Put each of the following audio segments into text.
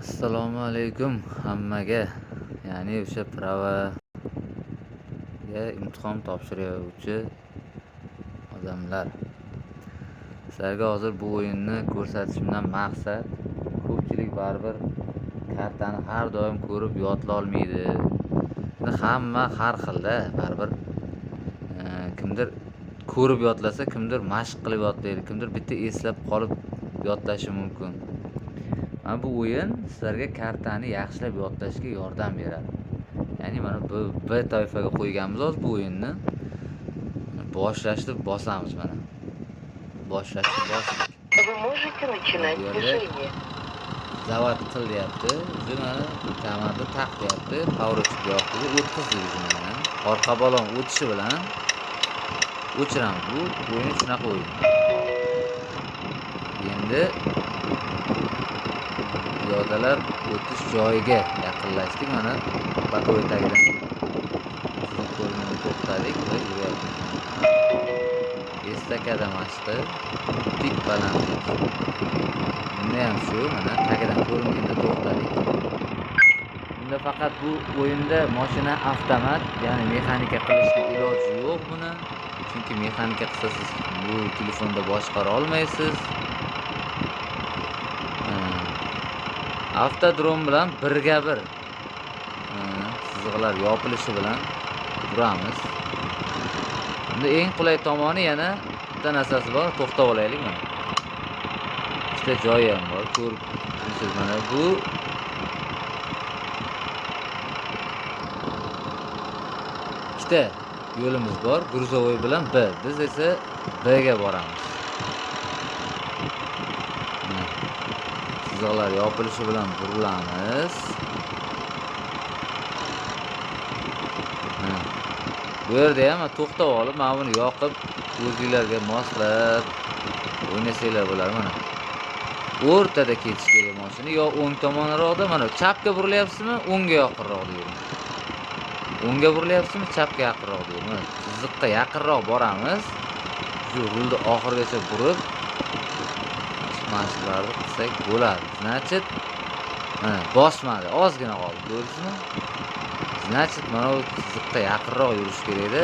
Assalomu alaykum hammaga. Ya'ni o'sha pravaga imtihon topshiruvchi odamlar. Sizlarga hozir bu o'yinni ko'rsatishimdan maqsad, ko'pchilik baribir kartani har doim ko'rib yodla olmaydi. Hamma har xilda, baribir kimdir ko'rib yodlasa, kimdir mashq qilib yodlaydi, kimdir bitta eslab qolib yodlashi mumkin. Mana bu o'yin sizlarga kartani yaxshilab yodlashga yordam beradi. Ya'ni mana bu B toifaga qo'yganmiz hozir bu o'yinni. Boshlashni bosamiz mana. Boshlashni bosdik. Вы можете начинать движение. Zavod qil deyapti. O'zi mana kamarda taq deyapti. Powerchip yoqdi. O'tkazdik mana. Orqa balon o'tishi bilan o'chiramiz. Bu o'yin shunaqa o'yin. Endi piyodalar o'tish joyiga yaqinlashdik. Mana bakoy tagidan to'xtadik va yuryapmiz. Estakada mashqi, tik balandlik. Bunda ham shu, mana tagidan ko'ringanda to'xtadik. Bunda faqat bu o'yinda mashina avtomat, ya'ni mexanika qilishga iloji yo'q buni. Chunki mexanika qilsangiz bu telefonda boshqara olmaysiz. Avtodrom bilan birga bir chiziqlar yopilishi bilan uramiz. Bunda eng qulay tomoni yana bitta narsasi bor, to'xtab olaylik mana. Ikkita joyi ham bor, ko'rib mana bu ikkita yo'limiz bor, Gruzovoy bilan B. Biz esa B ga boramiz. Chiziqlar yopilishi bilan burilamiz. Bu yerda ham to'xtab olib, mana buni yoqib, o'zingizlarga moslab o'ynasanglar bo'ladi mana. O'rtada ketish kerak mashina, yo o'ng tomonroqda, mana chapga burilyapsizmi, o'ngga yaqinroq yuring. O'ngga burilyapsizmi, chapga yaqinroq yuring. Mana chiziqqa yaqinroq boramiz. Shu rulni oxirigacha burib mashqlarni qilsak bo'ladi. Значит, mana bosmadi, ozgina qoldi, ko'rdingizmi? Значит, mana bu chiziqqa yaqinroq yurish kerak-da.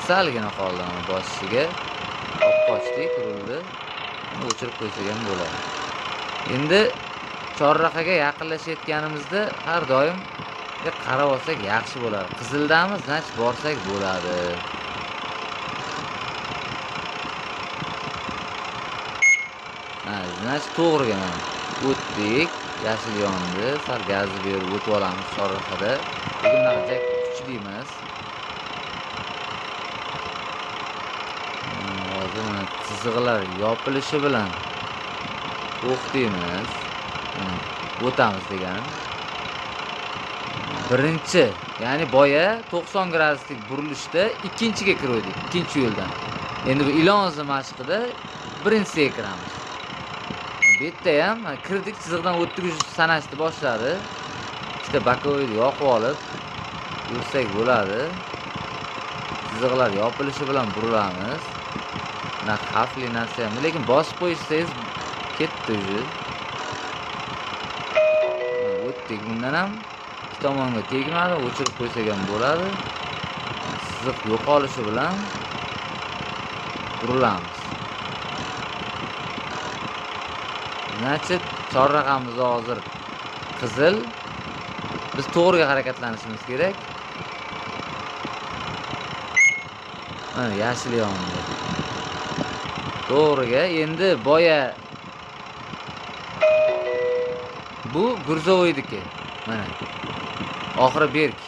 Salgina qoldi mana bosishiga. Olib qochdik rulni. O'chirib qo'ysak ham bo'ladi. Endi chorraqaga yaqinlashayotganimizda har doim qarab olsak yaxshi bo'ladi. Qizildamiz, значит borsak bo'ladi. Значит to'g'riga mana o'tdik, yashil yondi, sal gazni berib o'tib olamiz chorraqada. Lekin bunaqa kuchli emas. Hozir mana chiziqlar yopilishi bilan to'xtaymiz. O'tamiz deganim. Birinchi, ya'ni boya 90 graduslik burilishda ikkinchiga kirdik, ikkinchi yo'ldan. Endi bu ilonzi mashqida birinchisiga kiramiz. Bu yerda ham kirdik, chiziqdan o'tdik, sanashni boshladi. Ikkita bakoyni yoqib olib yursak bo'ladi. Chiziqlar yopilishi bilan burilamiz. Mana xavfli narsa ham, lekin bosib qo'ysangiz ketdi o'zi. O'tdik, bundan ham ikki tomonga tegmadi, o'chirib qo'ysak ham bo'ladi. Chiziq yo'qolishi bilan burilamiz. Значит, chorraqamiz hozir qizil. Biz to'g'riga harakatlanishimiz kerak. Mana yashil yondi. To'g'riga. Endi boya bu Gruzovoydiki. Mana oxiri berk.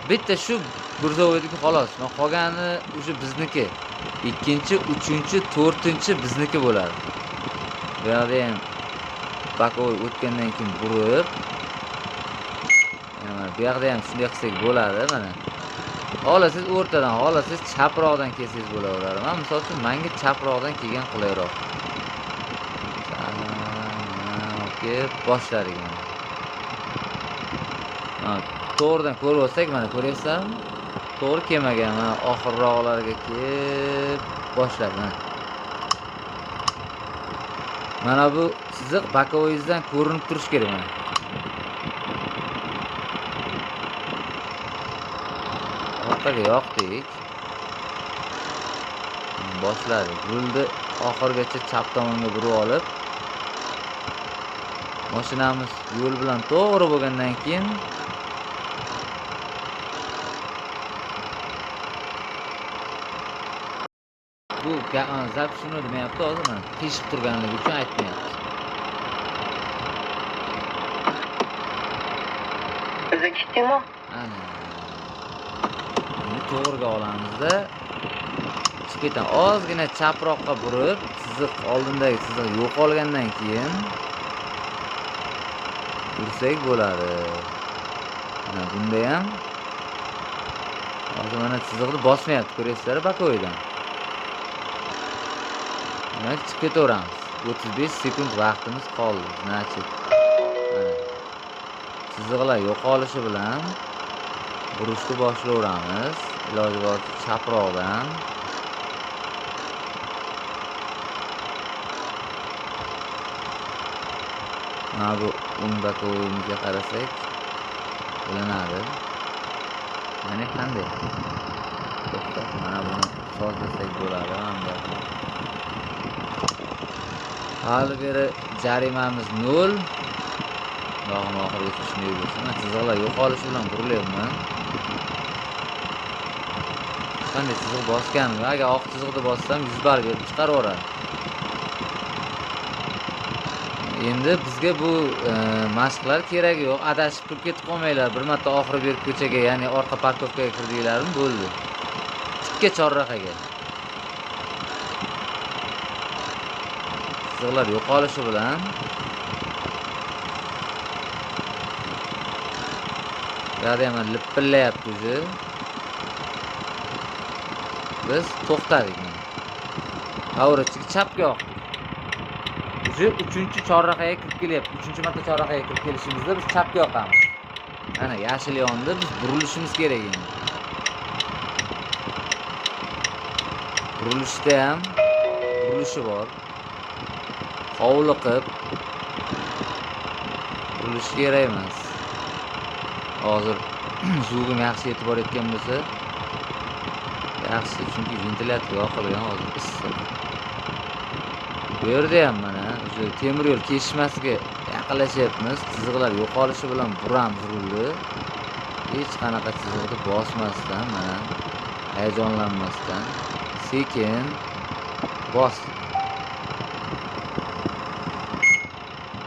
Bitta shu Gruzovoydiki xolos. Mana qolgani o'sha bizniki. Ikkinchi, uchinchi, to'rtinchi bizniki bo'ladi. Bu yerda ham bakoy o'tgandan keyin burib, mana bu yerda ham shunday qilsak bo'ladi mana. Xohlasangiz o'rtadan, xohlasangiz chaproqdan kelsangiz bo'laveradi. Men misol uchun menga chaproqdan kelgan qulayroq. Okey, boshladik mana. To'g'ridan ko'rib olsak, mana ko'ryapsizlarmi? to'g'ri kelmagan. Mana oxirroqlarga kelib boshladi. Mana bu chiziq bokovoyizdan ko'rinib turish kerak mana. Orqaga yoqdik. Boshladi. Rulni oxirgacha chap tomonga burib olib, mashinamiz yo'l bilan to'g'ri bo'lgandan keyin bu zap shuni demayapti, hozir mana teshib turganligi uchun aytmayapti. Зачтено. Ana. Buni to'g'riga olamizda. Chiqib ozgina chaproqqa burib, chiziq oldindagi chiziq yo'qolgandan keyin ursak bo'ladi. Mana bunda ham hozir mana chiziqni bosmayapti, ko'rasizlar bokovoydan. Demak, chiqib ketaveramiz. 35 sekund vaqtimiz qoldi. Значит, mana chiziqlar yo'qolishi bilan burishni boshlayveramiz. Iloji boricha chaproqdan. Mana bu o'ng bokovoyimizga qarasak bilinadi. Mana qanday? To'xtab, mana buni sozlasak bo'ladi hamda. Hali beri jarimamiz 0. Ilohim oxirigacha shunday bo'lsin. Men chiziqlar yo'qolishi bilan burilyapman. Qanday chiziq bosganmi? Agar oq chiziqni bossam 100 ball berib chiqaraveradi. Endi bizga bu mashqlar keragi yo'q. Adashib turib ketib qolmanglar. Bir marta oxiri berib ko'chaga, ya'ni orqa parkovkaga kirdinglarmi, bo'ldi. Tikka chorrahaga. Chiziqlar yo'qolishi bilan yoqda ham lipillayapti o'zi. Biz to'xtadik. Avrachiga chapga yoqdik. O'zi 3-chorrahaga kirib kelyapti. 3-marta chorrahaga kirib kelishimizda biz chapga yoqamiz. Mana yashil yondi, biz burilishimiz kerak endi. Burilishda ham burilishi bor. Hovliqib burilish kerak emas. Hozir zugim yaxshi yetib borayotgan bo'lsa, yaxshi, chunki ventilyator yoqilgan, hozir issiq. Bu yerda ham mana o'sha temir yo'l kesishmasiga yaqinlashyapmiz. Chiziqlar yo'qolishi bilan buramiz rulni. Hech qanaqa chiziqni bosmasdan, mana hayajonlanmasdan sekin bos.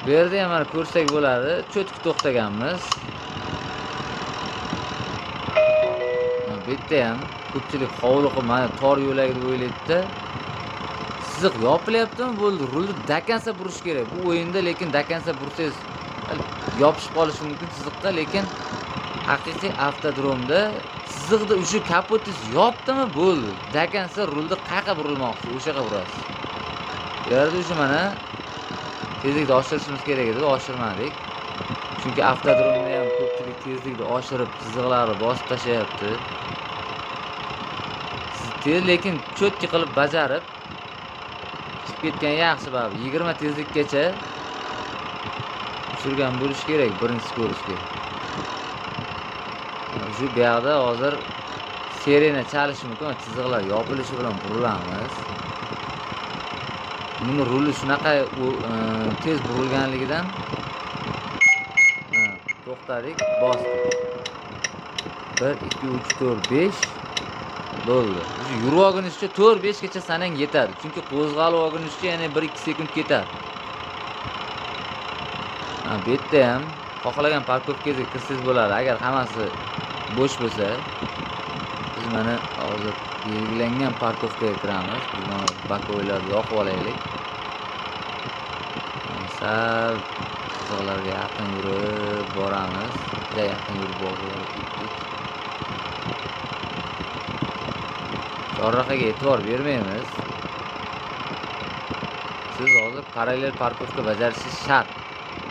Bu yerda ham mana ko'rsak bo'ladi, cho'tki to'xtaganmiz. Bu yerda ham ko'pchilik hovliqib mana tor yo'lak deb o'ylaydi-da. Chiziq yopilyaptimi, bo'ldi. Rulni dakansa burish kerak. Bu o'yinda lekin dakansa bursangiz yopishib qolishi mumkin chiziqqa, lekin haqiqiy avtodromda chiziqda o'sha kapotingiz yopdimi, bo'ldi. Dakansa rulni qayerga burilmoqchi, o'sha yerga burasiz. Bu yerda o'sha mana tezlikni oshirishimiz kerak edi, oshirmadik. Chunki avtodromda ham ko'pchilik tezlikni oshirib chiziqlarni bosib tashlayapti. Siz tez, lekin cho'tki qilib bajarib chiqib ketgan yaxshi baribir. 20 tezlikgacha tushirgan bo'lish kerak birinchi ko'rishga. Shu bu yoqda hozir sirena chalishi mumkin, chiziqlar yopilishi bilan burilamiz. Buni ruli shunaqa tez burilganligidan to'xtadik, bosdik. 1 2 3 4 5 bo'ldi. Yurib olgunizcha 4-5 gacha sanang yetadi. Chunki qo'zg'alib olgunizcha yana 1-2 sekund ketadi. Bu yerda ham xohlagan parkovkangizga kirsangiz bo'ladi. Agar hammasi bo'sh bo'lsa, biz mana hozir belgilangan parkovkaga kiramiz. Biz mana bokovoylarni yoqib olaylik. Sal chiziqlarga yaqin yurib boramiz. Juda yaqin yurib bordik. Chorrahaga e'tibor bermaymiz. Siz hozir parallel parkovka bajarishingiz shart.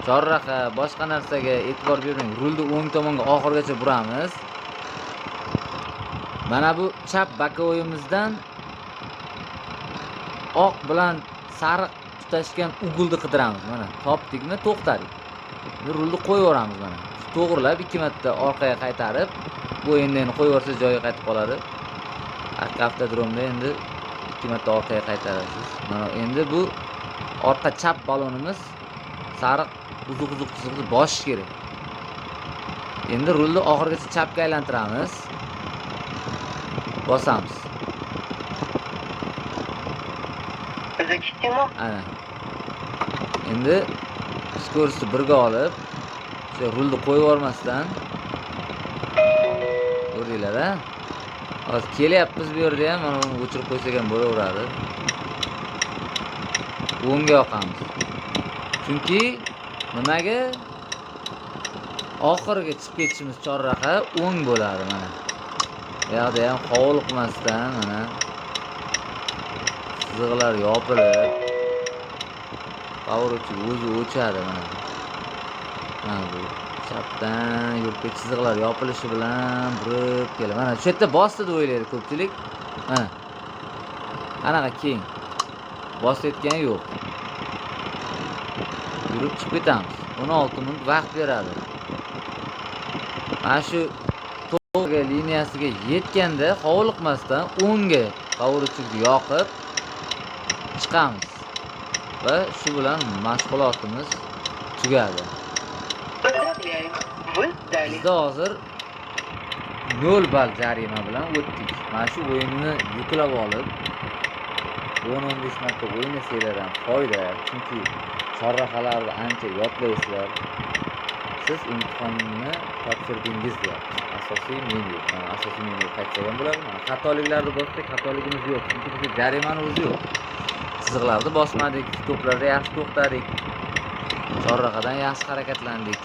Chorraha, boshqa narsaga e'tibor bermang. Rulni o'ng tomonga oxirgacha buramiz. Mana bu chap bakovimizdan oq bilan sariq tutashgan ugulni qidiramiz. Mana topdikmi, to'xtadik. Endi rulni qo'yib yuboramiz mana. To'g'rilab 2 marta orqaga qaytarib, bu endi qo'yib yuborsa joyiga qaytib qoladi. Arqa avtodromda endi 2 marta orqaga qaytarasiz. Mana endi bu orqa chap balonimiz sariq uzuq-uzuq chiziqni bosish kerak. Endi rulni oxirigacha chapga aylantiramiz. Bosamiz. Biza ketdingmi? Ana. Endi skorosti birga olib, o'sha rulni qo'yib yubormasdan ko'ringlar-a. Hozir kelyapmiz bu yerda ham, mana buni o'chirib qo'ysak ham bo'laveradi. O'ngga yoqamiz. Chunki nimaga? Oxiriga chiqib ketishimiz chorraqa o'ng bo'ladi mana. Bu yoqda ham hovliqmasdan mana chiziqlar yopilib, pоворotchi o'zi o'chadi mana. Mana bu chapdan yurib chiziqlar yopilishi bilan burib keladi. Mana shu yerda bosdi deb o'ylaydi ko'pchilik. Mana. Qanaqa keng. Bosayotgani yo'q. Yurib chiqib ketamiz. 16 minut vaqt beradi. Mana shu to'g'ri liniyasiga yetganda hovliqmasdan o'ngga pоворotchini yoqib chiqamiz. Va shu bilan mashg'ulotimiz tugadi. Поздравляю, вы сдали. Bizda hozir 0 ball jarima bilan o'tdik. Mana shu o'yinni yuklab olib 10-15 marta o'ynasanglar foyda. Chunki chorrahalarni ancha yodlaysizlar. Siz imtihonni topshirdingiz deyapti. Asosiy menyu. Mana asosiy menyu qaytsa ham bo'ladi. Mana xatoliklarni bosdik, xatoligimiz yo'q. Chunki bizda jarimani o'zi yo'q. Chiziqlarni bosmadik, to'plarda yaxshi to'xtadik. Chorraqadan yaxshi harakatlandik.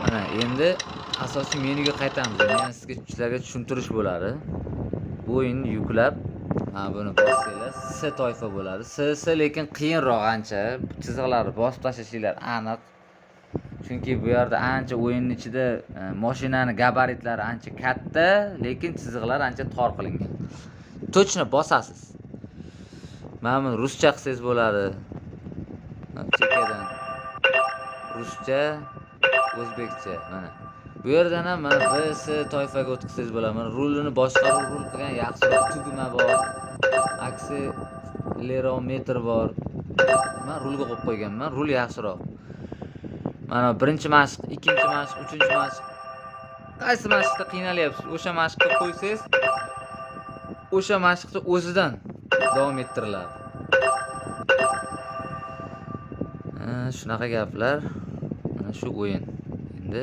Mana endi asosiy menyuga qaytamiz. Men sizlarga tushuntirish bo'ladi. Bu o'yinni yuklab, mana buni bossanglar S toifa bo'ladi. S lekin qiyinroq ancha. Chiziqlarni bosib tashlashingiz aniq. Chunki bu yerda ancha o'yinning ichida mashinani gabaritlari ancha katta, lekin chiziqlar ancha tor qilingan. Точно bosasiz. Mana buni ruscha qilsangiz bo'ladi. Chekadan ruscha, o'zbekcha mana. Bu yerdan ham mana BS toifaga o'tkazsangiz bo'ladi. Mana rulini boshqaruv rul qilgan yaxshiroq tugma bor. Akselerometr bor. Men rulga qo'yib qo'yganman. Rul yaxshiroq. Mana birinchi mashq, ikkinchi mashq, uchinchi mashq. Qaysi mashqda qiynalyapsiz? O'sha mashqqa qo'ysangiz, o'sha mashqni o'zidan davom ettiriladi. Shunaqa gaplar. Mana shu o'yin. Endi